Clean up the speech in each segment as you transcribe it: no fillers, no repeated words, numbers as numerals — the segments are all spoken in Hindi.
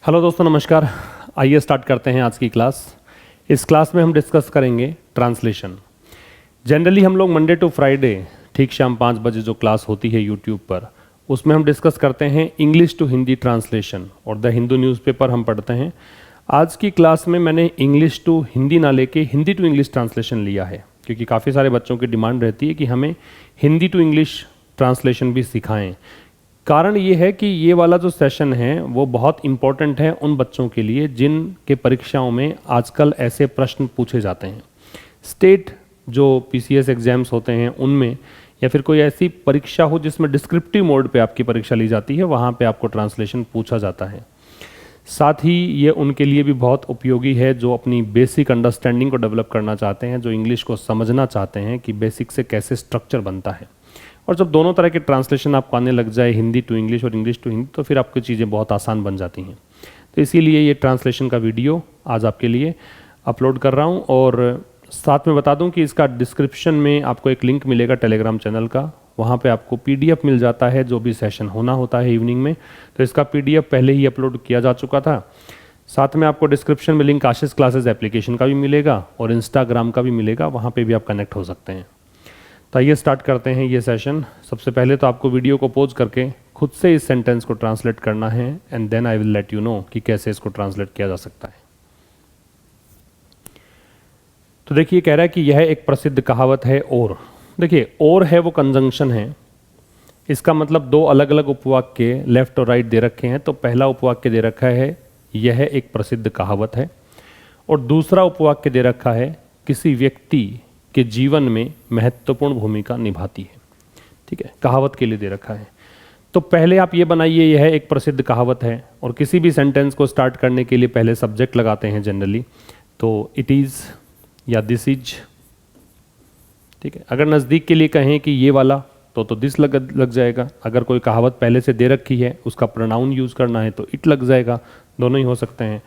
हेलो दोस्तों, नमस्कार। आइए स्टार्ट करते हैं आज की क्लास। इस क्लास में हम डिस्कस करेंगे ट्रांसलेशन। जनरली हम लोग मंडे टू फ्राइडे ठीक शाम 5 बजे जो क्लास होती है यूट्यूब पर, उसमें हम डिस्कस करते हैं इंग्लिश टू हिंदी ट्रांसलेशन और द हिंदू न्यूज़पेपर हम पढ़ते हैं। आज की क्लास में मैंने इंग्लिश टू हिंदी ना लेके हिंदी टू इंग्लिश ट्रांसलेशन लिया है, क्योंकि काफ़ी सारे बच्चों की डिमांड रहती है कि हमें हिंदी टू इंग्लिश ट्रांसलेशन भी सिखाएं। कारण ये है कि ये वाला जो सेशन है वो बहुत इंपॉर्टेंट है उन बच्चों के लिए जिनके परीक्षाओं में आजकल ऐसे प्रश्न पूछे जाते हैं। स्टेट जो पीसीएस एग्जाम्स होते हैं उनमें, या फिर कोई ऐसी परीक्षा हो जिसमें डिस्क्रिप्टिव मोड पे आपकी परीक्षा ली जाती है, वहाँ पे आपको ट्रांसलेशन पूछा जाता है। साथ ही ये उनके लिए भी बहुत उपयोगी है जो अपनी बेसिक अंडरस्टैंडिंग को डेवलप करना चाहते हैं, जो इंग्लिश को समझना चाहते हैं कि बेसिक से कैसे स्ट्रक्चर बनता है। और जब दोनों तरह के ट्रांसलेशन आपको आने लग जाए, हिंदी टू इंग्लिश और इंग्लिश टू हिंदी, तो फिर आपकी चीज़ें बहुत आसान बन जाती हैं। तो इसीलिए ये ट्रांसलेशन का वीडियो आज आपके लिए अपलोड कर रहा हूँ। और साथ में बता दूँ कि इसका डिस्क्रिप्शन में आपको एक लिंक मिलेगा टेलीग्राम चैनल का, वहाँ पे आपको पीडीएफ मिल जाता है जो भी सेशन होना होता है इवनिंग में। तो इसका पीडीएफ पहले ही अपलोड किया जा चुका था। साथ में आपको डिस्क्रिप्शन में लिंक आशीष क्लासेस एप्लीकेशन का भी मिलेगा और इंस्टाग्राम का भी मिलेगा, वहाँ पे भी आप कनेक्ट हो सकते हैं। तो आइए स्टार्ट करते हैं ये सेशन। सबसे पहले तो आपको वीडियो को पॉज करके खुद से इस सेंटेंस को ट्रांसलेट करना है and then I will let you know कि कैसे इसको ट्रांसलेट किया जा सकता है। तो देखिए, कह रहा है कि यह एक प्रसिद्ध कहावत है। और देखिए, और है वो कंजंक्शन है। इसका मतलब दो अलग अलग उपवाक्य लेफ्ट और राइट दे रखे हैं। तो पहला उपवाक्य दे रखा है यह एक प्रसिद्ध कहावत है, और दूसरा उपवाक्य दे रखा है किसी व्यक्ति के जीवन में महत्वपूर्ण भूमिका निभाती है। ठीक है, कहावत के लिए दे रखा है। तो पहले आप ये बनाइए यह एक प्रसिद्ध कहावत है, और किसी भी सेंटेंस को स्टार्ट करने के लिए पहले सब्जेक्ट लगाते हैं जनरली। तो इट इज़ या दिस इज। ठीक है, अगर नज़दीक के लिए कहें कि ये वाला तो दिस लग जाएगा। अगर कोई कहावत पहले से दे रखी है, उसका प्रोनाउन यूज़ करना है तो इट लग जाएगा। दोनों ही हो सकते हैं।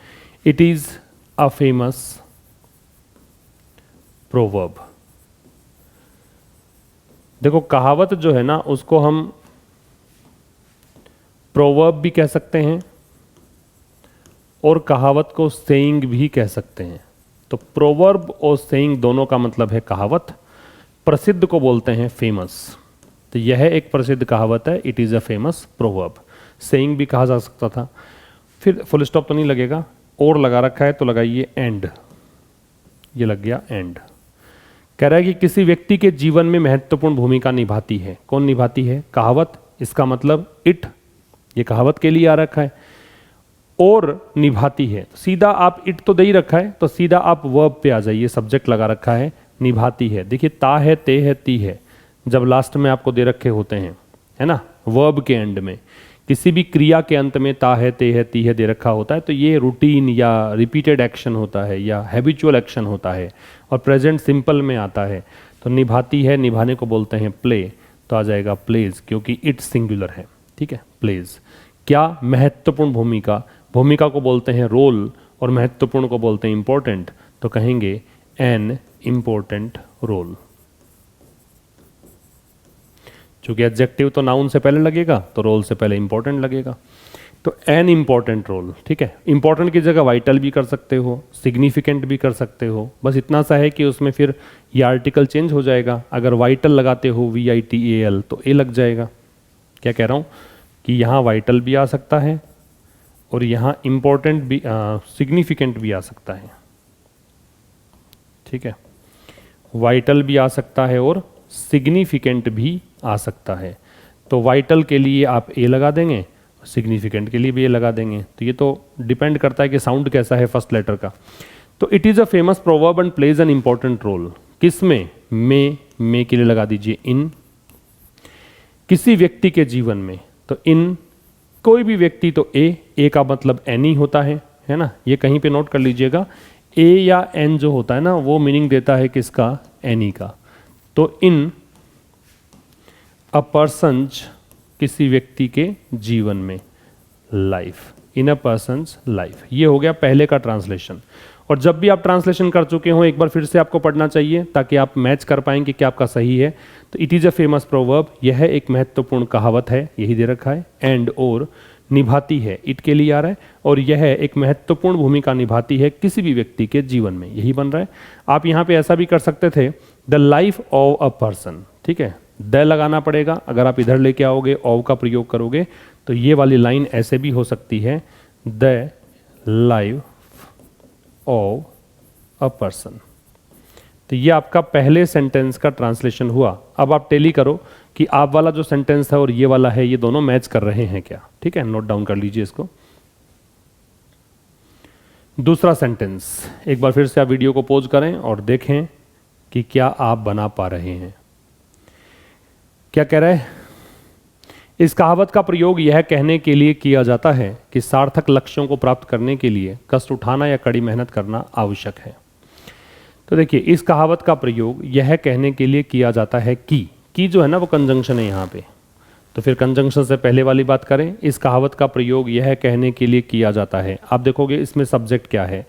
It is a famous proverb. देखो, कहावत जो है ना, उसको हम प्रोवर्ब भी कह सकते हैं और कहावत को सेइंग भी कह सकते हैं। तो प्रोवर्ब और सेइंग दोनों का मतलब है कहावत। प्रसिद्ध को बोलते हैं फेमस। तो यह एक प्रसिद्ध कहावत है, it is a famous proverb. Saying भी कहा जा सकता था। फिर फुल स्टॉप तो नहीं लगेगा, और लगा रखा है तो लगाइए एंड। ये लग गया एंड। कह रहा है कि किसी व्यक्ति के जीवन में महत्वपूर्ण भूमिका निभाती है। कौन निभाती है? कहावत। इसका मतलब इट, ये कहावत के लिए आ रखा है। और निभाती है, सीधा आप इट तो दे ही रखा है, तो सीधा आप वर्ब पे आ जाइए। सब्जेक्ट लगा रखा है निभाती है। देखिए, ता है, ते है, ती है, जब लास्ट में आपको दे रखे होते हैं, है ना, वर्ब के एंड में, किसी भी क्रिया के अंत में ता है, ते है, ती है दे रखा होता है, तो ये रूटीन या रिपीटेड एक्शन होता है या हैबिचुअल एक्शन होता है, और प्रेजेंट सिंपल में आता है। तो निभाती है, निभाने को बोलते हैं प्ले, तो आ जाएगा प्लेज, क्योंकि इट सिंगुलर है। ठीक है, प्लेज। क्या? महत्वपूर्ण भूमिका। भूमिका को बोलते हैं रोल, और महत्वपूर्ण को बोलते हैं इंपॉर्टेंट, तो कहेंगे एन इम्पोर्टेंट रोल। चूंकि एडजेक्टिव तो नाउन से पहले लगेगा, तो रोल से पहले इंपॉर्टेंट लगेगा। तो एन इम्पॉर्टेंट रोल। ठीक है, इंपॉर्टेंट की जगह वाइटल भी कर सकते हो, सिग्निफिकेंट भी कर सकते हो। बस इतना सा है कि उसमें फिर ये आर्टिकल चेंज हो जाएगा। अगर वाइटल लगाते हो VITAL तो ए लग जाएगा। क्या कह रहा हूँ कि यहाँ वाइटल भी आ सकता है और यहाँ इम्पॉर्टेंट भी, सिग्निफिकेंट भी आ सकता है। ठीक है, वाइटल भी आ सकता है और सिग्निफिकेंट भी आ सकता है। तो वाइटल के लिए आप ए लगा देंगे, सिग्निफिकेंट के लिए भी ए लगा देंगे। तो ये तो डिपेंड करता है कि साउंड कैसा है फर्स्ट लेटर का। तो it is a famous proverb and plays an important role. किस में? मे के लिए लगा दीजिए इन। किसी व्यक्ति के जीवन में, तो इन। कोई भी व्यक्ति, तो ए का मतलब एनी होता है ना। ये कहीं पे नोट कर लीजिएगा। ए या एन जो होता है ना, वो मीनिंग देता है किसका? एनी का। तो इन अ पर्सन्स, किसी व्यक्ति के जीवन में, लाइफ, इन अ पर्सन्स लाइफ। ये हो गया पहले का ट्रांसलेशन। और जब भी आप ट्रांसलेशन कर चुके हो, एक बार फिर से आपको पढ़ना चाहिए ताकि आप मैच कर पाएं कि क्या आपका सही है। तो it is a famous proverb, यह एक महत्वपूर्ण कहावत है, यही दे रखा है। एंड और निभाती है, इट के लिए आ रहा है, और यह एक महत्वपूर्ण भूमिका निभाती है किसी भी व्यक्ति के जीवन में, यही बन रहा है। आप यहाँ पे ऐसा भी कर सकते थे, the life of a person, ठीक है, द लगाना पड़ेगा। अगर आप इधर लेके आओगे, ऑफ का प्रयोग करोगे, तो ये वाली लाइन ऐसे भी हो सकती है, the life of a person. तो ये आपका पहले सेंटेंस का ट्रांसलेशन हुआ। अब आप टेली करो कि आप वाला जो सेंटेंस है और ये वाला है, ये दोनों मैच कर रहे हैं क्या, ठीक है, नोट डाउन कर लीजिए इसको। दूसरा सेंटेंस, एक बार फिर से आप वीडियो को पॉज करें और देखें कि क्या आप बना पा रहे हैं। क्या कह रहा है, इस कहावत का प्रयोग यह कहने के लिए किया जाता है कि सार्थक लक्ष्यों को प्राप्त करने के लिए कष्ट उठाना या कड़ी मेहनत करना आवश्यक है। तो देखिए, इस कहावत का प्रयोग यह कहने के लिए किया जाता है कि जो है ना वो कंजंक्शन है यहाँ पे, तो फिर कंजंक्शन से पहले वाली बात करें, इस कहावत का प्रयोग यह कहने के लिए किया जाता है। आप देखोगे इसमें सब्जेक्ट क्या है,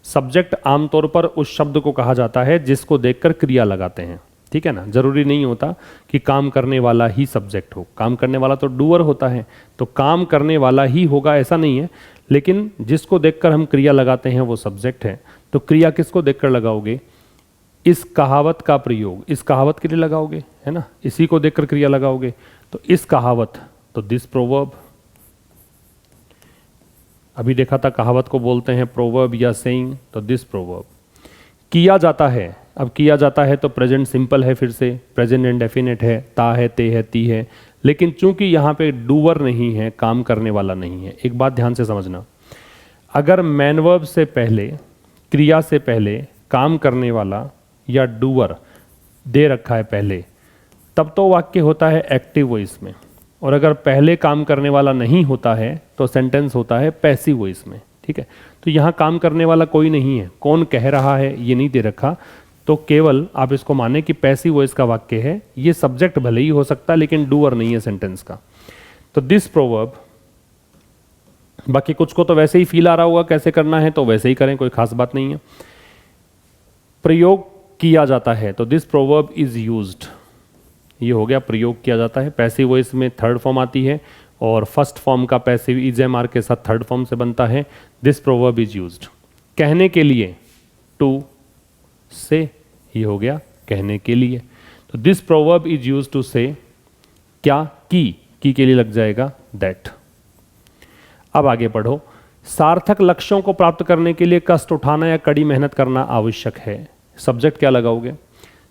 सब्जेक्ट आमतौर पर उस शब्द को कहा जाता है जिसको देखकर क्रिया लगाते हैं, ठीक है ना। जरूरी नहीं होता कि काम करने वाला ही सब्जेक्ट हो, काम करने वाला तो डूअर होता है, तो काम करने वाला ही होगा ऐसा नहीं है, लेकिन जिसको देखकर हम क्रिया लगाते हैं वो सब्जेक्ट है। तो क्रिया किसको देखकर लगाओगे, इस कहावत का प्रयोग इस कहावत के लिए लगाओगे, है ना, इसी को देखकर क्रिया लगाओगे। तो इस कहावत, तो दिस प्रोवर्ब, अभी देखा था कहावत को बोलते हैं प्रोवर्ब या सेइंग, तो दिस प्रोवर्ब। किया जाता है, अब किया जाता है तो प्रेजेंट सिंपल है, फिर से प्रेजेंट इंडेफिनिट है, ता है, ते है, ती है, लेकिन चूंकि यहाँ पे डूवर नहीं है, काम करने वाला नहीं है। एक बात ध्यान से समझना, अगर मैन वर्ब से पहले, क्रिया से पहले काम करने वाला या डूअर दे रखा है पहले, तब तो वाक्य होता है एक्टिव वॉइस में, और अगर पहले काम करने वाला नहीं होता है तो सेंटेंस होता है पैसिव वॉइस में, ठीक है। तो यहाँ काम करने वाला कोई नहीं है, कौन कह रहा है ये नहीं दे रखा, तो केवल आप इसको माने कि पैसिव वॉइस का वाक्य है। ये सब्जेक्ट भले ही हो सकता है लेकिन डूअर नहीं है सेंटेंस का। तो दिस प्रोवर्ब, बाकी कुछ को तो वैसे ही फील आ रहा होगा कैसे करना है, तो वैसे ही करें, कोई खास बात नहीं है। प्रयोग किया जाता है, तो दिस प्रोवर्ब इज यूज्ड, ये हो गया प्रयोग किया जाता है। पैसिव वॉइस में थर्ड फॉर्म आती है, और फर्स्ट फॉर्म का पैसिव इज-एम-आर के साथ थर्ड फॉर्म से बनता है। दिस प्रोवर्ब इज यूज्ड, कहने के लिए, टू से, ये हो गया कहने के लिए। तो this proverb is used to say, क्या, की के लिए लग जाएगा दैट। अब आगे पढ़ो, सार्थक लक्ष्यों को प्राप्त करने के लिए कष्ट उठाना या कड़ी मेहनत करना आवश्यक है। सब्जेक्ट क्या लगाओगे,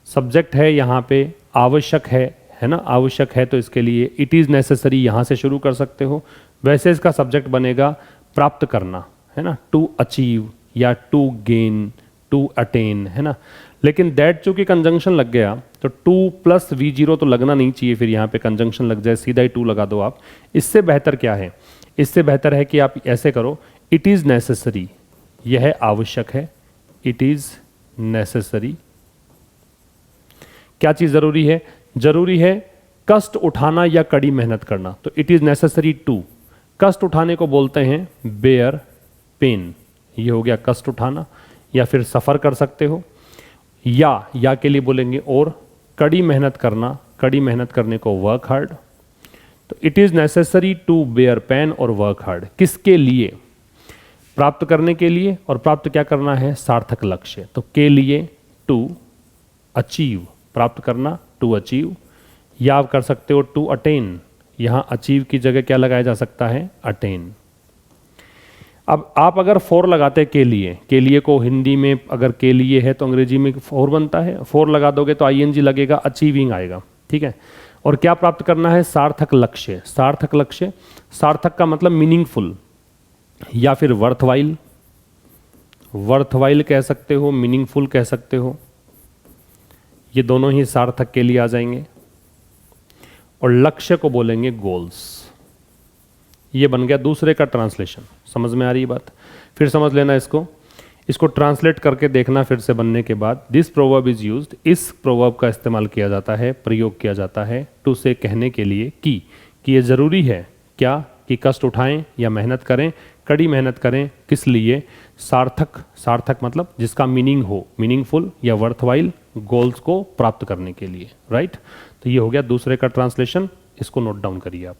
सब्जेक्ट है यहाँ पे आवश्यक है ना, आवश्यक है, तो इसके लिए इट इज़ नेसेसरी यहाँ से शुरू कर सकते हो। वैसे इसका सब्जेक्ट बनेगा प्राप्त करना, है ना, टू अचीव या टू गेन, टू अटेन, है ना। लेकिन दैट चूंकि कंजंक्शन लग गया तो टू प्लस V0 तो लगना नहीं चाहिए, फिर यहाँ पे कंजंक्शन लग जाए, सीधा ही टू लगा दो आप। इससे बेहतर क्या है, इससे बेहतर है कि आप ऐसे करो, इट इज़ नेसेसरी, यह आवश्यक है, इट इज़ नेसेसरी। क्या चीज जरूरी है, जरूरी है कष्ट उठाना या कड़ी मेहनत करना, तो इट इज नेसेसरी टू, कष्ट उठाने को बोलते हैं बेयर पेन, ये हो गया कष्ट उठाना, या फिर सफर कर सकते हो, या के लिए बोलेंगे और, कड़ी मेहनत करना, कड़ी मेहनत करने को वर्क हार्ड। तो it is necessary to bear pain और वर्क हार्ड, किसके लिए, प्राप्त करने के लिए, और प्राप्त क्या करना है, सार्थक लक्ष्य, तो के लिए, टू अचीव, प्राप्त करना, टू अचीव, या आप कर सकते हो टू अटेन, यहां अचीव की जगह क्या लगाया जा सकता है, अटेन। अब आप अगर फोर लगाते के लिए को हिंदी में अगर के लिए है तो अंग्रेजी में फोर बनता है, फोर लगा दोगे तो आईएनजी लगेगा, अचीविंग आएगा, ठीक है। और क्या प्राप्त करना है, सार्थक लक्ष्य, सार्थक लक्ष्य, सार्थक का मतलब मीनिंगफुल या फिर वर्थवाइल, वर्थवाइल कह सकते हो, मीनिंगफुल कह सकते हो, ये दोनों ही सार्थक के लिए आ जाएंगे। और लक्ष्य को बोलेंगे गोल्स। ये बन गया दूसरे का ट्रांसलेशन। समझ में आ रही बात? फिर समझ लेना इसको ट्रांसलेट करके देखना फिर से बनने के बाद। दिस प्रोवर्ब इज यूज्ड, इस प्रोवर्ब का इस्तेमाल किया जाता है, प्रयोग किया जाता है टू से कहने के लिए कि ये जरूरी है क्या, कि कष्ट उठाएं या मेहनत करें, कड़ी मेहनत करें, किस लिए, सार्थक, सार्थक मतलब जिसका मीनिंग हो, मीनिंगफुल या वर्थवाइल, गोल्स को प्राप्त करने के लिए, राइट। तो ये हो गया दूसरे का ट्रांसलेशन, इसको नोट डाउन करिए आप।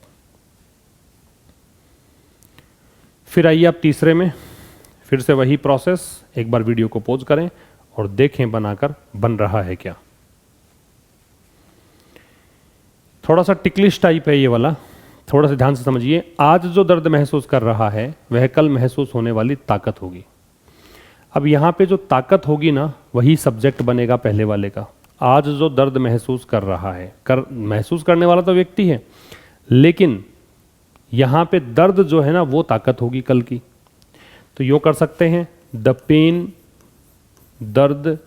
फिर आइए आप तीसरे में, फिर से वही प्रोसेस, एक बार वीडियो को पॉज करें और देखें बनाकर बन रहा है क्या। थोड़ा सा टिकलिश टाइप है ये वाला, थोड़ा सा ध्यान से समझिए। आज जो दर्द महसूस कर रहा है वह कल महसूस होने वाली ताकत होगी। अब यहाँ पे जो ताकत होगी ना, वही सब्जेक्ट बनेगा पहले वाले का। आज जो दर्द महसूस कर रहा है, महसूस करने वाला तो व्यक्ति है, लेकिन यहाँ पे दर्द जो है ना वो ताकत होगी कल की। तो यूँ कर सकते हैं, द पेन, दर्द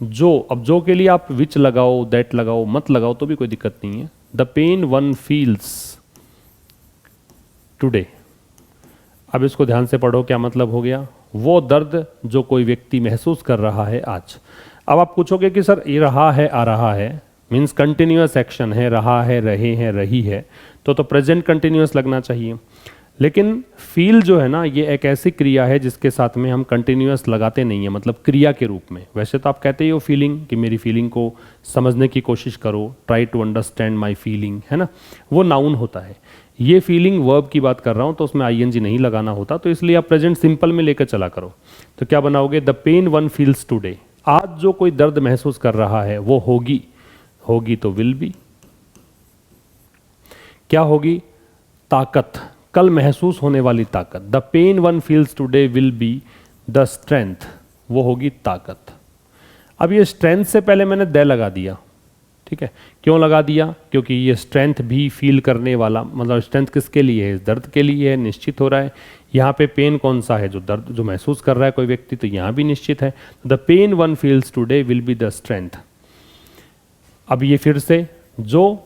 जो, अब जो के लिए आप विच लगाओ, दैट लगाओ, मत लगाओ तो भी कोई दिक्कत नहीं है। The pain one feels today. अब इसको ध्यान से पढ़ो, क्या मतलब हो गया? वो दर्द जो कोई व्यक्ति महसूस कर रहा है आज। अब आप पूछोगे कि सर ये रहा है, आ रहा है, मीन्स कंटिन्यूअस एक्शन है, रहा है, रहे हैं, रही है, तो प्रेजेंट कंटिन्यूअस लगना चाहिए। लेकिन फील जो है ना, ये एक ऐसी क्रिया है जिसके साथ में हम कंटिन्यूअस लगाते नहीं है, मतलब क्रिया के रूप में। वैसे तो आप कहते ही हो फीलिंग, कि मेरी फीलिंग को समझने की कोशिश करो, try to understand my feeling, है ना, वो नाउन होता है। ये फीलिंग वर्ब की बात कर रहा हूँ, तो उसमें आईएनजी नहीं लगाना होता, तो इसलिए आप प्रेजेंट सिंपल में लेकर चला करो। तो क्या बनाओगे? The pain one feels today. आज जो कोई दर्द महसूस कर रहा है वो होगी, होगी तो विल बी, क्या होगी? ताकत, कल महसूस होने वाली ताकत। The pain one feels today will be the strength, वो होगी ताकत। अब ये स्ट्रेंथ से पहले मैंने द लगा दिया, ठीक है। क्यों लगा दिया? क्योंकि ये स्ट्रेंथ भी फील करने वाला, मतलब स्ट्रेंथ किसके लिए है? इस दर्द के लिए है, निश्चित हो रहा है। यहाँ पे पेन कौन सा है? जो दर्द जो महसूस कर रहा है कोई व्यक्ति, तो यहाँ भी निश्चित है। The pain one feels today will be the strength. अब ये फिर से, जो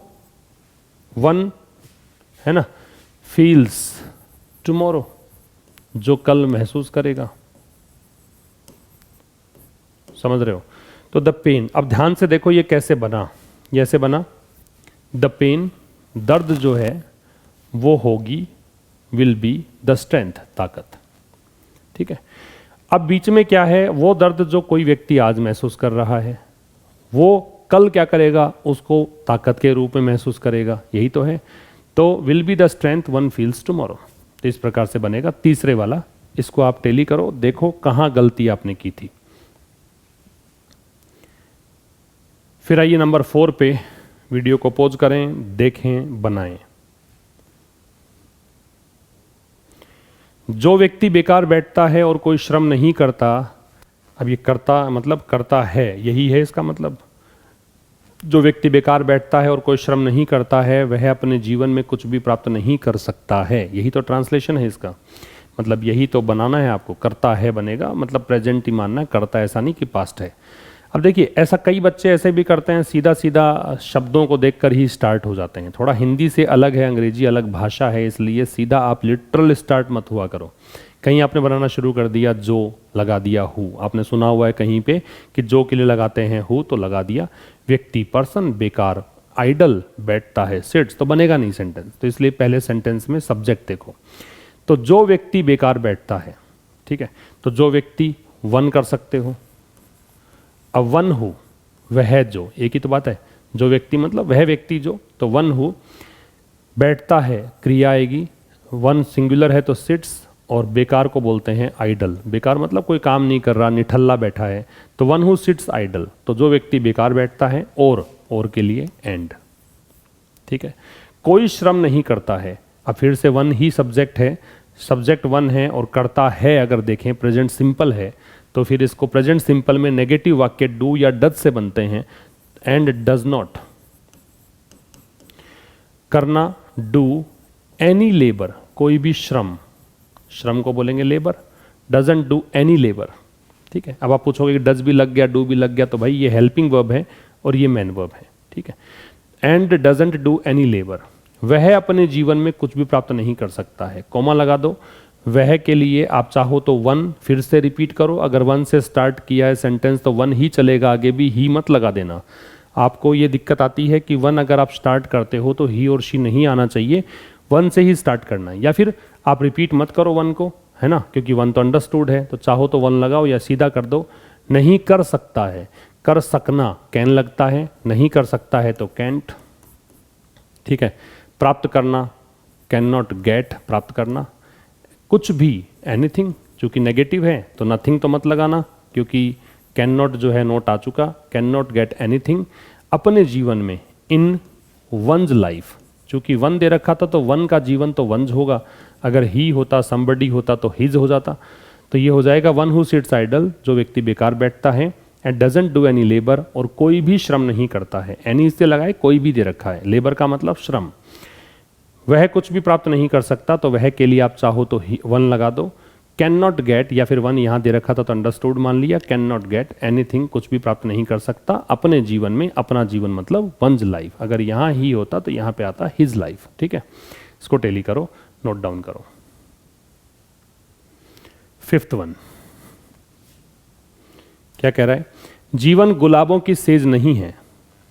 वन है ना, फील्स टुमारो, जो कल महसूस करेगा, समझ रहे हो? तो द पेन, अब ध्यान से देखो ये कैसे बना, ये ऐसे बना, द पेन, दर्द जो है वो होगी, विल बी द स्ट्रेंथ, ताकत, ठीक है। अब बीच में क्या है? वो दर्द जो कोई व्यक्ति आज महसूस कर रहा है, वो कल क्या करेगा? उसको ताकत के रूप में महसूस करेगा, यही तो है। तो will be the strength one feels tomorrow. तो इस प्रकार से बनेगा तीसरे वाला। इसको आप टेली करो, देखो कहाँ गलती आपने की थी। फिर आइए नंबर 4 पे, वीडियो को पॉज करें, देखें, बनाएं। जो व्यक्ति बेकार बैठता है और कोई श्रम नहीं करता, अब ये करता मतलब करता है, यही है इसका मतलब। जो व्यक्ति बेकार बैठता है और कोई श्रम नहीं करता है, वह अपने जीवन में कुछ भी प्राप्त नहीं कर सकता है। यही तो ट्रांसलेशन है इसका, मतलब यही तो बनाना है आपको। करता है बनेगा, मतलब प्रेजेंट ही मानना है, करता ऐसा नहीं कि पास्ट है। अब देखिए, ऐसा कई बच्चे ऐसे भी करते हैं, सीधा सीधा शब्दों को देखकर ही स्टार्ट हो जाते हैं। थोड़ा हिंदी से अलग है, अंग्रेजी अलग भाषा है, इसलिए सीधा आप लिटरल स्टार्ट मत हुआ करो। कहीं आपने बनाना शुरू कर दिया, जो लगा दिया हु, आपने सुना हुआ है कहीं पे कि जो के लिए लगाते हैं हु, तो लगा दिया। व्यक्ति, पर्सन, बेकार, आइडल, बैठता है, सिट्स, तो बनेगा नहीं सेंटेंस। तो इसलिए पहले सेंटेंस में सब्जेक्ट देखो। तो जो व्यक्ति बेकार बैठता है, ठीक है, तो जो व्यक्ति वन कर सकते हो। अब वन हु, वह जो, एक ही तो बात है। जो व्यक्ति मतलब वह व्यक्ति जो, तो वन हु बैठता है, क्रिया आएगी। वन सिंगुलर है तो सिट्स, और बेकार को बोलते हैं आइडल। बेकार मतलब कोई काम नहीं कर रहा, निठल्ला बैठा है, तो वन हु सिट्स आइडल। तो जो व्यक्ति बेकार बैठता है, और के लिए एंड, ठीक है। कोई श्रम नहीं करता है, अब फिर से वन ही सब्जेक्ट है, सब्जेक्ट वन है और करता है। अगर देखें प्रेजेंट सिंपल है, तो फिर इसको प्रेजेंट सिंपल में नेगेटिव वाक्य डू या डज से बनते हैं। एंड डज नॉट करना, डू एनी लेबर, कोई भी श्रम, श्रम को बोलेंगे labour. Doesn't do any labour, ठीक है। अब आप पूछोगे कि डज भी लग गया, डू भी लग गया, तो भाई ये हेल्पिंग वर्ब है और ये मेन वर्ब है, ठीक है। And doesn't do any labour, वह अपने जीवन में कुछ भी प्राप्त नहीं कर सकता है। कॉमा लगा दो। वह के लिए आप चाहो तो वन फिर से रिपीट करो। अगर वन से स्टार्ट किया है सेंटेंस तो वन ही चलेगा, आगे भी ही मत लगा देना। आपको ये दिक्कत आती है कि वन अगर आप स्टार्ट करते हो तो ही और शी नहीं आना चाहिए, वन से ही स्टार्ट करना है। या फिर आप रिपीट मत करो वन को, है ना, क्योंकि वन तो अंडरस्टूड है। तो चाहो तो वन लगाओ या सीधा कर दो। नहीं कर सकता है, कर सकना कैन लगता है, नहीं कर सकता है तो कैंट, ठीक है। प्राप्त करना, कैन नॉट गेट, प्राप्त करना। कुछ भी, एनीथिंग, चूंकि नेगेटिव है तो नथिंग तो मत लगाना, क्योंकि कैन नॉट जो है नोट आ चुका, कैन नॉट गेट एनीथिंग अपने जीवन में, इन वंस लाइफ, चूंकि वन दे रखा था तो वन का जीवन तो वंस होगा, अगर ही होता, समबडी होता तो हिज हो जाता, तो ये हो जाएगा वन हु सिट्स आइडल, जो व्यक्ति बेकार बैठता है, and doesn't do any labour, और कोई भी श्रम नहीं करता है, एनी इससे लगाए, कोई भी दे रखा है, लेबर का मतलब श्रम, वह कुछ भी प्राप्त नहीं कर सकता, तो वह के लिए आप चाहो तो वन लगा दो, कैन नॉट गेट, या फिर वन यहां दे रखा था तो अंडरस्टूड मान लिया, कैन नॉट गेट एनीथिंग, कुछ भी प्राप्त नहीं कर सकता अपने जीवन में, अपना जीवन मतलब वंस लाइफ, अगर यहां ही होता तो यहां पे आता हिज लाइफ, ठीक है, इसको टेली करो, नोट डाउन करो। फिफ्थ वन क्या कह रहा है, जीवन गुलाबों की सेज नहीं है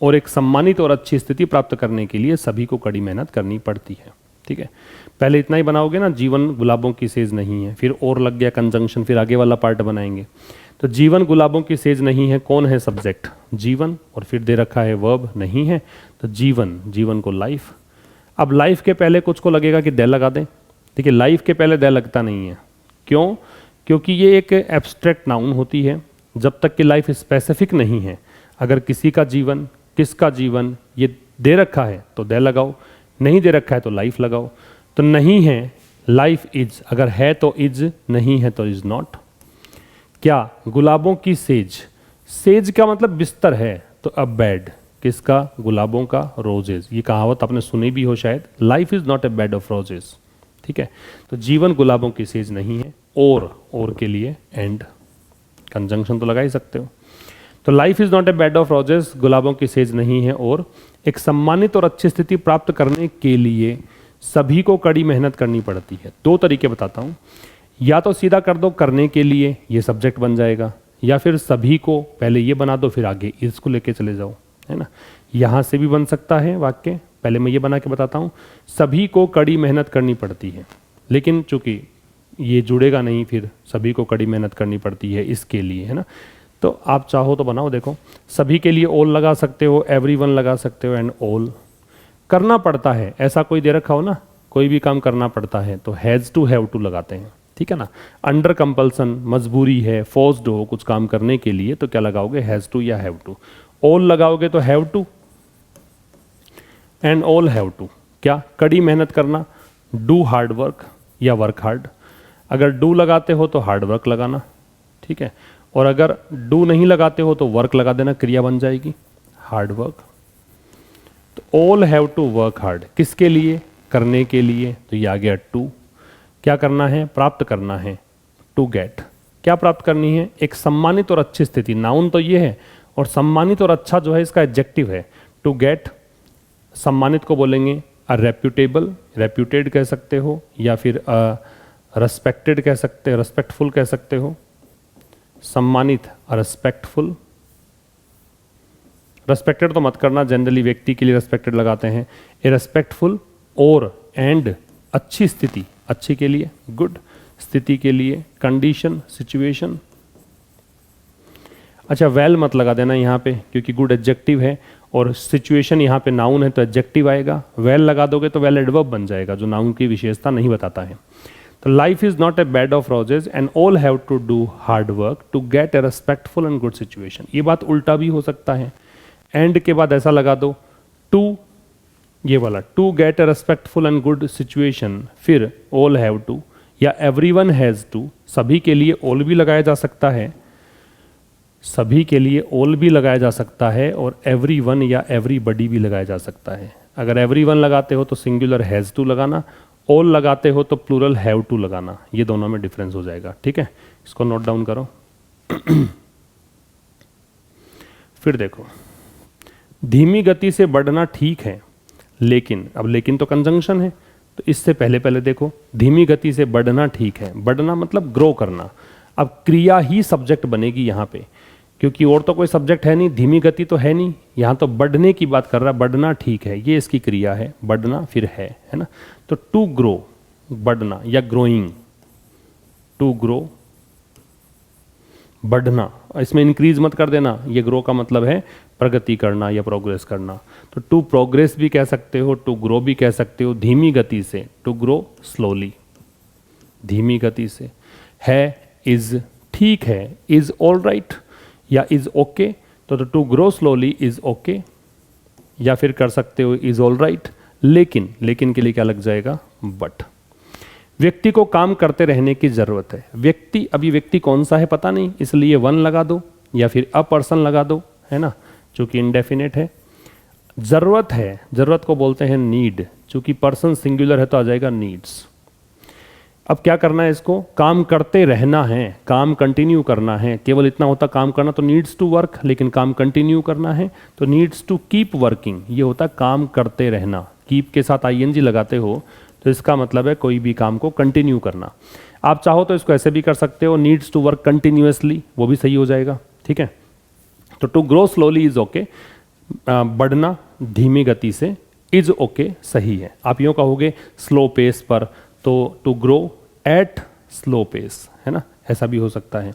और एक सम्मानित और अच्छी स्थिति प्राप्त करने के लिए सभी को कड़ी मेहनत करनी पड़ती है, ठीक है, पहले इतना ही बनाओगे ना, जीवन गुलाबों की सेज नहीं है, फिर और लग गया कंजंक्शन, फिर आगे वाला पार्ट बनाएंगे, तो जीवन गुलाबों की सेज नहीं है, कौन है सब्जेक्ट, जीवन, और फिर दे रखा है वर्ब नहीं है, तो जीवन, जीवन को लाइफ, अब लाइफ के पहले कुछ को लगेगा कि दे लगा दें, ठीक है, लाइफ के पहले दे लगता नहीं है, क्यों, क्योंकि ये एक एब्स्ट्रैक्ट नाउन होती है, जब तक कि लाइफ स्पेसिफिक नहीं है, अगर किसी का जीवन, किसका जीवन ये दे रखा है तो दे लगाओ, नहीं दे रखा है तो लाइफ लगाओ, तो नहीं है लाइफ इज, अगर है तो इज, नहीं है तो इज नॉट। क्या, गुलाबों की सेज, सेज का मतलब बिस्तर है, तो अब बेड, किसका, गुलाबों का, रोजेज, ये कहावत आपने सुनी भी हो शायद, life is not a bed of roses, ठीक है, तो जीवन गुलाबों की सेज नहीं है, और के लिए एंड, कंजंक्शन तो लगा ही सकते हो, तो life is not a bed of roses, गुलाबों की सेज नहीं है, और एक सम्मानित और अच्छी स्थिति प्राप्त करने के लिए सभी को कड़ी मेहनत करनी पड़ती है। दो तरीके बताता हूं, या तो सीधा कर दो करने के लिए, ये सब्जेक्ट बन जाएगा, या फिर सभी को पहले ये बना दो फिर आगे इसको लेके चले जाओ, है ना, यहां से भी बन सकता है वाक्य, पहले मैं ये बना के बताता हूं, सभी को कड़ी मेहनत करनी पड़ती है, लेकिन चूंकि ये जुड़ेगा नहीं, फिर सभी को कड़ी मेहनत करनी पड़ती है इसके लिए, है ना, तो आप चाहो तो बनाओ, देखो सभी के लिए ऑल लगा सकते हो, एवरीवन लगा सकते हो, एंड ऑल, करना पड़ता है, ऐसा कोई दे रखा हो ना, कोई भी काम करना पड़ता है तो हैज़ टू हैव टू लगाते हैं, ठीक है ना, अंडर कंपल्सन, मजबूरी है, फोर्स्ड हो कुछ काम करने के लिए तो क्या लगाओगे, हैज़ टू या हैव टू, ऑल लगाओगे तो have to and all have to, क्या, कड़ी मेहनत करना, डू हार्ड वर्क या वर्क हार्ड, अगर डू लगाते हो तो हार्ड वर्क लगाना, ठीक है, और अगर डू नहीं लगाते हो तो वर्क लगा देना, क्रिया बन जाएगी हार्ड वर्क, तो all have to work hard, किसके लिए, करने के लिए, तो ये आ गया टू, क्या करना है, प्राप्त करना है, टू गेट, क्या प्राप्त करनी है, एक सम्मानित और अच्छी स्थिति, नाउन तो ये है, और सम्मानित और अच्छा जो है इसका एडजेक्टिव है, टू गेट, सम्मानित को बोलेंगे अ रेप्यूटेबल, रेप्यूटेड कह सकते हो, या फिर रेस्पेक्टेड कह सकते हो, रेस्पेक्टफुल कह सकते हो, सम्मानित रेस्पेक्टफुल, रेस्पेक्टेड तो मत करना, जनरली व्यक्ति के लिए रेस्पेक्टेड लगाते हैं, ए रेस्पेक्टफुल, और एंड अच्छी स्थिति, अच्छी के लिए, गुड स्थिति के लिए, कंडीशन, सिचुएशन, अच्छा वेल मत लगा देना यहाँ पे, क्योंकि गुड एडजेक्टिव है और सिचुएशन यहाँ पे नाउन है तो एडजेक्टिव आएगा, वेल लगा दोगे तो वेल एडवर्ब बन जाएगा जो नाउन की विशेषता नहीं बताता है, तो life is not a bed of roses and all have to do hard work to get a respectful and good situation, ये बात उल्टा भी हो सकता है, एंड के बाद ऐसा लगा दो, टू, ये वाला, to get a respectful and good situation, फिर ऑल हैव टू या एवरीवन हैज टू, सभी के लिए ऑल भी लगाया जा सकता है, सभी के लिए ऑल भी लगाया जा सकता है, और एवरीवन या एवरीबडी भी लगाया जा सकता है, अगर एवरीवन लगाते हो तो सिंगुलर हैज टू लगाना, ऑल लगाते हो तो प्लूरल हैव टू लगाना, ये दोनों में डिफरेंस हो जाएगा, ठीक है, इसको नोट डाउन करो। फिर देखो, धीमी गति से बढ़ना ठीक है, लेकिन, अब लेकिन तो कंजंक्शन है, तो इससे पहले पहले देखो, धीमी गति से बढ़ना ठीक है, बढ़ना मतलब ग्रो करना, अब क्रिया ही सब्जेक्ट बनेगी यहाँ पे, क्योंकि और तो कोई सब्जेक्ट है नहीं, धीमी गति तो है नहीं, यहाँ तो बढ़ने की बात कर रहा है, बढ़ना ठीक है, ये इसकी क्रिया है, बढ़ना फिर है ना, तो टू ग्रो, बढ़ना या ग्रोइंग, टू ग्रो, बढ़ना, इसमें इंक्रीज मत कर देना, ये ग्रो का मतलब है प्रगति करना या प्रोग्रेस करना, तो टू प्रोग्रेस भी कह सकते हो, टू ग्रो भी कह सकते हो, धीमी गति से, टू ग्रो स्लोली, धीमी गति से, है इज ठीक है, इज ऑल राइट या इज ओके, तो to grow slowly is okay, या फिर कर सकते हो इज ऑल राइट लेकिन, लेकिन के लिए क्या लग जाएगा, बट। व्यक्ति को काम करते रहने की जरूरत है, व्यक्ति, अभी व्यक्ति कौन सा है पता नहीं, इसलिए वन लगा दो या फिर अ पर्सन लगा दो, है ना, चूंकि इंडेफिनेट है। जरूरत है, जरूरत को बोलते हैं नीड, चूंकि पर्सन सिंगुलर है तो आ जाएगा नीड्स। अब क्या करना है, इसको काम करते रहना है, काम कंटिन्यू करना है, केवल इतना होता काम करना तो नीड्स टू वर्क, लेकिन काम कंटिन्यू करना है तो नीड्स टू कीप वर्किंग, ये होता काम करते रहना। कीप के साथ आईएनजी लगाते हो तो इसका मतलब है कोई भी काम को कंटिन्यू करना। आप चाहो तो इसको ऐसे भी कर सकते हो, नीड्स टू वर्क कंटिन्यूअसली, वो भी सही हो जाएगा, ठीक है। तो to grow slowly is okay, बढ़ना धीमी गति से, इज ओके सही है। आप यूँ कहोगे स्लो पेस पर, तो to grow at slow pace, है ना, ऐसा भी हो सकता है।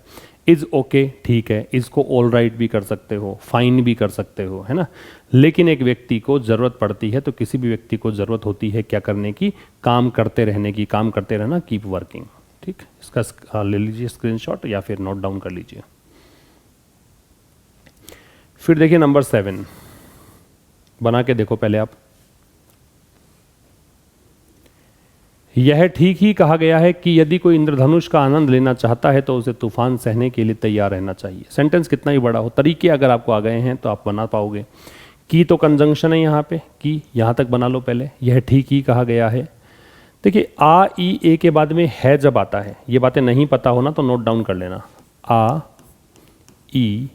इज ओके ठीक है, इसको ऑल राइट भी कर सकते हो, फाइन भी कर सकते हो, है ना। लेकिन एक व्यक्ति को ज़रूरत पड़ती है, तो किसी भी व्यक्ति को ज़रूरत होती है क्या करने की, काम करते रहने की, काम करते रहना, कीप वर्किंग, ठीक। इसका ले लीजिए स्क्रीनशॉट या फिर नोट डाउन कर लीजिए। फिर देखिए नंबर 7, बना के देखो पहले आप। यह ठीक ही कहा गया है कि यदि कोई इंद्रधनुष का आनंद लेना चाहता है तो उसे तूफान सहने के लिए तैयार रहना चाहिए। सेंटेंस कितना ही बड़ा हो, तरीके अगर आपको आ गए हैं तो आप बना पाओगे। की तो कंजंक्शन है यहाँ पे, की यहाँ तक बना लो पहले। यह ठीक ही कहा गया है, देखिए आ ई ए के बाद में है जब आता है, ये बातें नहीं पता हो ना तो नोट डाउन कर लेना। आ ई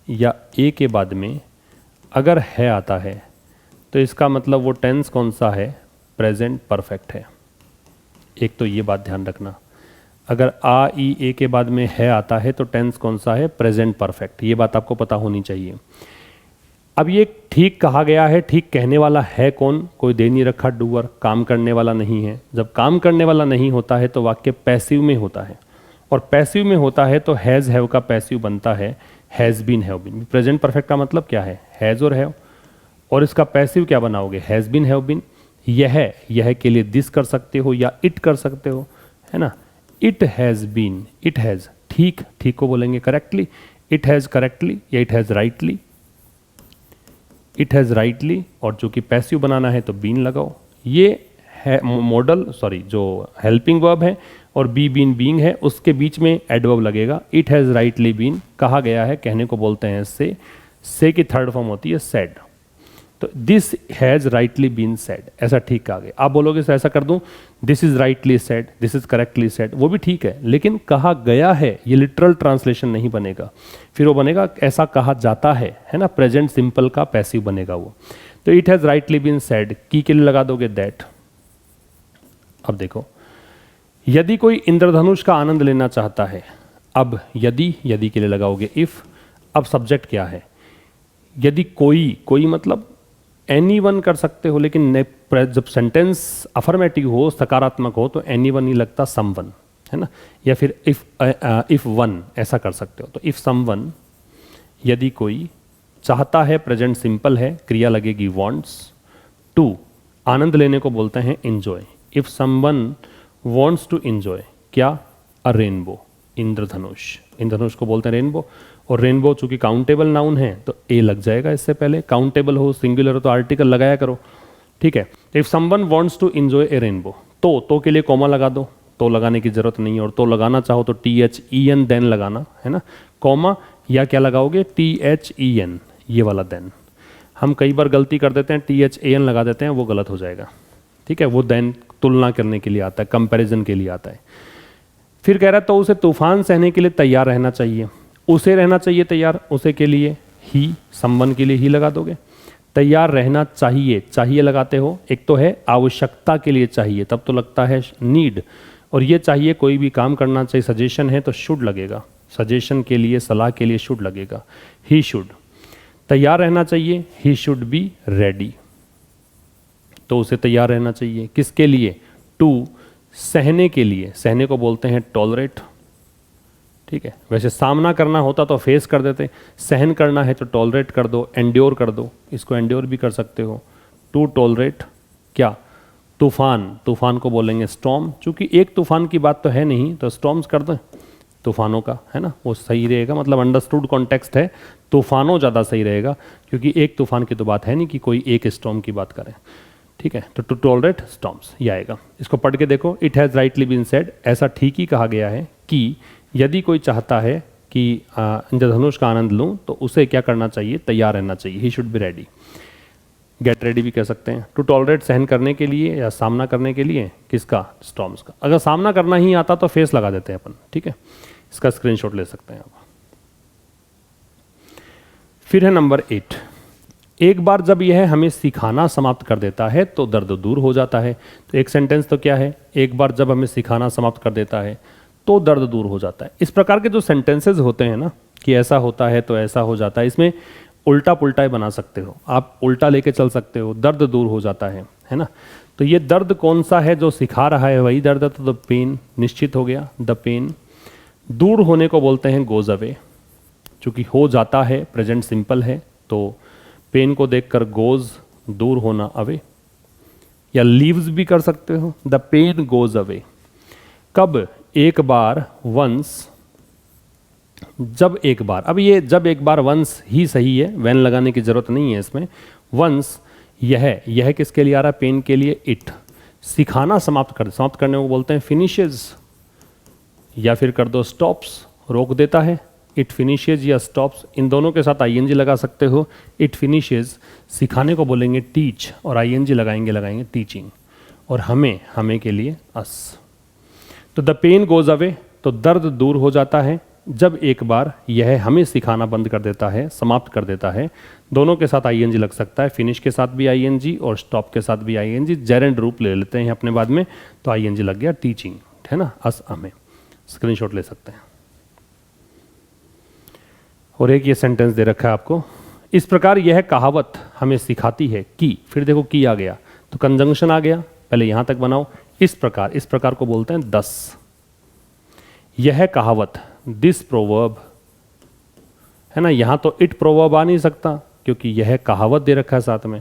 या ए के बाद में अगर है आता है तो इसका मतलब वो टेंस कौन सा है, प्रेजेंट परफेक्ट है। एक तो ये बात ध्यान रखना, अगर आ ई ए के बाद में है आता है तो टेंस कौन सा है, प्रेजेंट परफेक्ट, ये बात आपको पता होनी चाहिए। अब ये ठीक कहा गया है, ठीक कहने वाला है कौन, कोई दे नहीं रखा डूअर, काम करने वाला नहीं है। जब काम करने वाला नहीं होता है तो वाक्य पैसिव में होता है, और पैसिव में होता है तो हैज़ हैव का पैसिव बनता है has been have been. Present perfect का मतलब क्या है, हैज़ और हैव, और इसका पैसिव क्या बनाओगे, हैज़ बीन हैव बीन। यह के लिए दिस कर सकते हो या इट कर सकते हो, है ना। It has been, it has, ठीक, ठीक को बोलेंगे करेक्टली, इट हैज़ करेक्टली या it has rightly, it has rightly, और चूंकि पैसिव बनाना है तो बीन लगाओ। ये है मॉडल, सॉरी जो हेल्पिंग वर्ब है, और बी बीन बीइंग है, उसके बीच में एडवर्ब लगेगा। इट हैज़ राइटली बीन कहा गया है, कहने को बोलते हैं से की थर्ड फॉर्म होती है सेड, तो this has rightly been said, ऐसा ठीक कहा गया। आप बोलोगे सर ऐसा कर दूं, this is rightly said, this is correctly said, वो भी ठीक है, लेकिन कहा गया है ये लिटरल ट्रांसलेशन नहीं बनेगा, फिर वो बनेगा ऐसा कहा जाता है ना, प्रेजेंट सिंपल का पैसिव बनेगा वो। तो it has rightly been said, की के लिए लगा दोगे दैट। अब देखो, यदि कोई इंद्रधनुष का आनंद लेना चाहता है, अब यदि के लिए लगाओगे इफ। अब सब्जेक्ट क्या है, यदि कोई मतलब एनीवन कर सकते हो, लेकिन जब सेंटेंस अफर्मेटिव हो, सकारात्मक हो, तो एनीवन नहीं लगता, समवन, है ना। या फिर इफ वन ऐसा कर सकते हो, तो इफ समवन, यदि कोई चाहता है, प्रेजेंट सिंपल है, क्रिया लगेगी वांट्स टू, आनंद लेने को बोलते हैं enjoy. If someone wants to enjoy क्या, अ रेनबो, इंद्रधनुष, इंद्रधनुष को बोलते हैं रेनबो। और रेनबो चूंकि काउंटेबल नाउन है तो ए लग जाएगा इससे पहले, काउंटेबल हो, सिंगुलर हो तो आर्टिकल लगाया करो, ठीक है। If someone wants to enjoy a rainbow, तो के लिए कॉमा लगा दो, तो लगाने की जरूरत नहीं है, और तो लगाना चाहो तो THEN देन लगाना, है ना, कॉमा, या क्या लगाओगे THEN, ये वाला देन। हम कई बार गलती कर देते हैं, THAN लगा देते हैं, वो गलत हो जाएगा, ठीक है। वो देन तुलना करने के लिए आता है, कंपैरिजन के लिए आता है। फिर कह रहा है तो उसे तूफान सहने के लिए तैयार रहना चाहिए, उसे रहना चाहिए तैयार, उसे के लिए ही, समवन के लिए ही लगा दोगे। तैयार रहना चाहिए, चाहिए लगाते हो, एक तो है आवश्यकता के लिए चाहिए, तब तो लगता है नीड, और ये चाहिए कोई भी काम करना चाहिए, सजेशन है तो शुड लगेगा, सजेशन के लिए, सलाह के लिए शुड लगेगा, ही शुड। तैयार रहना चाहिए, ही शुड बी रेडी, तो उसे तैयार रहना चाहिए, किसके लिए, टू, सहने के लिए, सहने को बोलते हैं टॉलरेट, ठीक है। वैसे सामना करना होता तो फेस कर देते, सहन करना है तो टॉलरेट कर दो, एंड्योर कर दो, इसको एंड्योर भी कर सकते हो। टू टॉलरेट क्या, तूफान, तूफान को बोलेंगे स्टॉर्म। चूंकि एक तूफान की बात तो है नहीं तो स्टॉर्म्स कर दें तूफानों का, है ना, वो सही रहेगा। मतलब अंडरस्टूड कॉन्टेक्स्ट है, तूफानों ज़्यादा सही रहेगा, क्योंकि एक तूफान की तो बात है नहीं कि कोई एक स्टॉर्म की बात करें। ठीक है, तो टू टॉलरेट स्टॉर्म्स ये आएगा। इसको पढ़ के देखो, it has rightly been said, ऐसा ठीक ही कहा गया है कि यदि कोई चाहता है कि इंद्रधनुष का आनंद लूँ तो उसे क्या करना चाहिए, तैयार रहना चाहिए। He should be ready, get ready भी कह सकते हैं। टू टॉलरेट सहन करने के लिए या सामना करने के लिए, किसका, स्टॉर्म्स का। अगर सामना करना ही आता तो फेस लगा देते हैं अपन। ठीक है, इसका स्क्रीनशॉट ले सकते हैं आप। फिर है नंबर 8, एक बार जब यह हमें सिखाना समाप्त कर देता है तो दर्द दूर हो जाता है। तो एक सेंटेंस तो क्या है, एक बार जब हमें सिखाना समाप्त कर देता है तो दर्द दूर हो जाता है। इस प्रकार के जो सेंटेंसेस होते हैं ना, कि ऐसा होता है तो ऐसा हो जाता है, इसमें उल्टा पुल्टा ही बना सकते हो आप, उल्टा लेके चल सकते हो, दर्द दूर हो जाता है ना। तो ये दर्द कौन सा है जो सिखा रहा है, वही दर्द है, तो द पेन निश्चित हो गया, द पेन। दूर होने को बोलते हैं गोज अवे, चूंकि हो जाता है प्रेजेंट सिंपल है, तो पेन को देखकर गोज दूर होना अवे, या लीव्स भी कर सकते हो, द पेन गोज अवे। कब, एक बार, वंस, जब एक बार। अब ये जब एक बार वंस ही सही है, वैन लगाने की जरूरत नहीं है इसमें। वंस, यह किसके लिए आ रहा है, पेन के लिए। इट, सिखाना समाप्त करने को बोलते हैं फिनिशेज, या फिर कर दो स्टॉप्स, रोक देता है। इट फिनिशेज या स्टॉप्स, इन दोनों के साथ आईएनजी लगा सकते हो। इट फिनिशेज, सिखाने को बोलेंगे टीच, और आईएनजी लगाएंगे टीचिंग। और हमें के लिए अस। तो द पेन गोज अवे, तो दर्द दूर हो जाता है जब एक बार यह हमें सिखाना बंद कर देता है, समाप्त कर देता है। दोनों के साथ आईएनजी लग सकता है, फिनिश के साथ भी आईएनजी और स्टॉप के साथ भी आईएनजी। जेरेंड रूप ले लेते हैं अपने बाद में, तो आईएनजी लग गया टीचिंग, है ना, अस हमें। स्क्रीनशॉट ले सकते हैं। और एक ये सेंटेंस दे रखा है आपको, इस प्रकार यह कहावत हमें सिखाती है कि, फिर देखो की आ गया तो कंजंक्शन आ गया, पहले यहां तक बनाओ। इस प्रकार को बोलते हैं 10। यह कहावत, दिस प्रोवर्ब, है ना, यहां तो इट प्रोवर्ब आ नहीं सकता क्योंकि यह कहावत दे रखा है साथ में,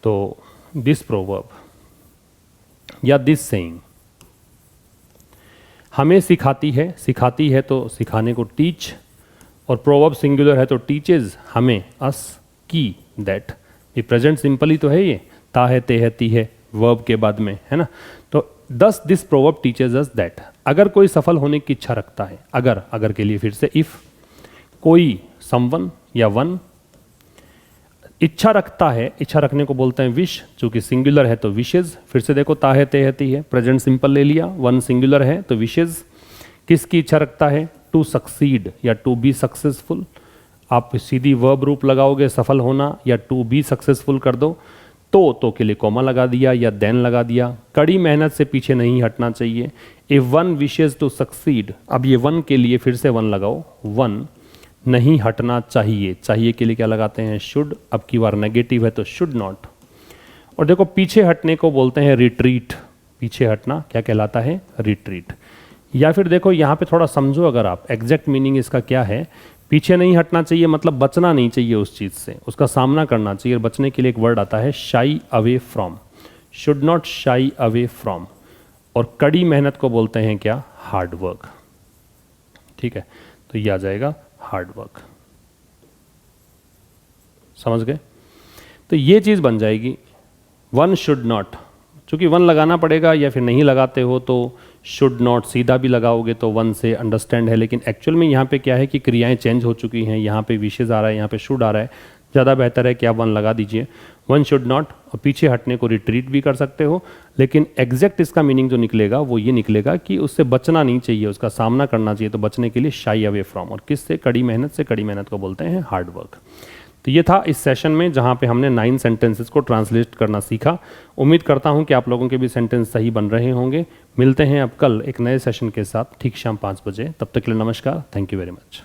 तो दिस प्रोवर्ब या दिस सेइंग हमें सिखाती है तो सिखाने को टीच, और प्रोवर्ब सिंगुलर है तो टीचेज हमें, अस, की, दैट। ये प्रेजेंट सिंपल ही तो है, ये ता है, ते है, ती है वर्ब के बाद में, है ना। तो 10 this proverb teaches us that. अगर कोई सफल होने की इच्छा रखता है, अगर के लिए फिर से इफ, कोई, समवन या वन इच्छा रखता है, इच्छा रखने को बोलते हैं विश, चूंकि सिंगुलर है तो विशेज। फिर से देखो, ता है, ते है, ती है, प्रेजेंट सिंपल ले लिया, वन सिंगुलर है तो विशेज। किसकी इच्छा रखता है, टू सक्सीड या टू बी सक्सेसफुल। आप सीधी वर्ब रूप लगाओगे, सफल होना या टू बी सक्सेसफुल कर दो, तो के लिए कॉमा लगा दिया या देन लगा दिया। कड़ी मेहनत से पीछे नहीं हटना चाहिए। If one wishes to succeed, अब ये वन के लिए फिर से वन लगाओ, वन नहीं हटना चाहिए के लिए क्या लगाते हैं, शुड। अब की बार नेगेटिव है तो शुड नॉट। और देखो, पीछे हटने को बोलते हैं रिट्रीट, पीछे हटना क्या कहलाता है, रिट्रीट। या फिर देखो यहाँ पे थोड़ा समझो, अगर आप एग्जैक्ट मीनिंग इसका क्या है, पीछे नहीं हटना चाहिए मतलब बचना नहीं चाहिए उस चीज़ से, उसका सामना करना चाहिए। और बचने के लिए एक वर्ड आता है shy away from, should not shy away from. और कड़ी मेहनत को बोलते हैं क्या, हार्ड वर्क। ठीक है, तो ये आ जाएगा हार्ड वर्क। समझ गए, तो ये चीज़ बन जाएगी वन शुड नॉट। चूंकि वन लगाना पड़ेगा, या फिर नहीं लगाते हो तो शुड नॉट सीधा भी लगाओगे तो वन से अंडरस्टैंड है। लेकिन एक्चुअल में यहाँ पे क्या है कि क्रियाएं चेंज हो चुकी हैं, यहाँ पे विशेष आ रहा है, यहाँ पे शुड आ रहा है। ज़्यादा बेहतर है कि आप वन लगा दीजिए, वन शुड नॉट। और पीछे हटने को रिट्रीट भी कर सकते हो, लेकिन एग्जैक्ट इसका मीनिंग जो निकलेगा वो ये निकलेगा कि उससे बचना नहीं चाहिए, उसका सामना करना चाहिए। तो बचने के लिए शाई अवे फ्रॉम, और किससे, कड़ी मेहनत से। कड़ी मेहनत को बोलते हैं हार्ड वर्क। तो ये था इस सेशन में जहाँ पे हमने 9 सेंटेंसेस को ट्रांसलेट करना सीखा। उम्मीद करता हूँ कि आप लोगों के भी सेंटेंस सही बन रहे होंगे। मिलते हैं अब कल एक नए सेशन के साथ ठीक शाम 5 बजे। तब तक के लिए नमस्कार, थैंक यू वेरी मच।